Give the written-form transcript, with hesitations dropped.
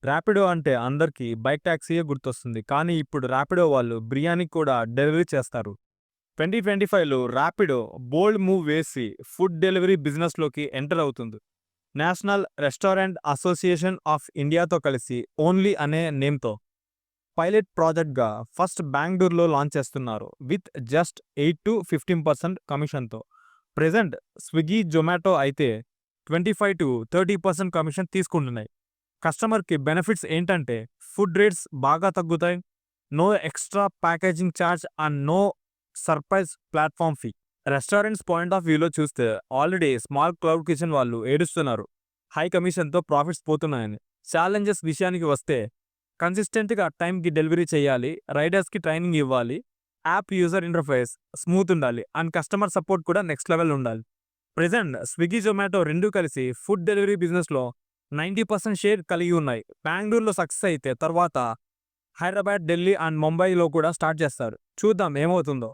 ర్యాపిడో అంటే అందరికీ బైక్ టాక్సీయే గుర్తొస్తుంది. కానీ ఇప్పుడు ర్యాపిడో వాళ్ళు బిర్యానీ కూడా డెలివరీ చేస్తారు. 2025లో ర్యాపిడో బోల్డ్ మూవ్ వేసి ఫుడ్ డెలివరీ బిజినెస్‌లోకి ఎంటర్ అవుతుంది. నేషనల్ రెస్టారెంట్ అసోసియేషన్ ఆఫ్ ఇండియాతో కలిసి ఓన్లీ అనే నేమ్‌తో పైలట్ ప్రాజెక్ట్‌గా ఫస్ట్ బెంగుళూరులో లాంచ్ చేస్తున్నారు. విత్ జస్ట్ 8-15% కమిషన్‌తో. ప్రెజెంట్ స్విగ్గీ, జొమాటో అయితే 25-30% కమిషన్ తీసుకుంటున్నాయి. కస్టమర్‌కి బెనిఫిట్స్ ఏంటంటే ఫుడ్ రేట్స్ బాగా తగ్గుతాయి. No extra packaging charge and no surprise platform fee. Restaurants point of వ్యూలో చూస్తే ఆల్రెడీ స్మాల్ క్లౌడ్ కిచెన్ వాళ్ళు ఏడుస్తున్నారు. హై కమిషన్‌తో ప్రాఫిట్స్ పోతున్నాయని. ఛాలెంజెస్ విషయానికి వస్తే కన్సిస్టెంట్‌గా టైంకి డెలివరీ చేయాలి. రైడర్స్‌కి ట్రైనింగ్ ఇవ్వాలి. యాప్ యూజర్ ఇంటర్ఫేస్ స్మూత్ ఉండాలి. అండ్ కస్టమర్ సపోర్ట్ కూడా నెక్స్ట్ లెవెల్ ఉండాలి. ప్రెజెంట్ స్విగ్గీ, జొమాటో 2 కలిసి ఫుడ్ డెలివరీ బిజినెస్‌లో 90% షేర్ కలిగి ఉన్నాయి. బెంగుళూరులో సక్సెస్ అయితే తర్వాత హైదరాబాద్, ఢిల్లీ అండ్ ముంబైలో కూడా స్టార్ట్ చేస్తారు. చూద్దాం ఏమవుతుందో.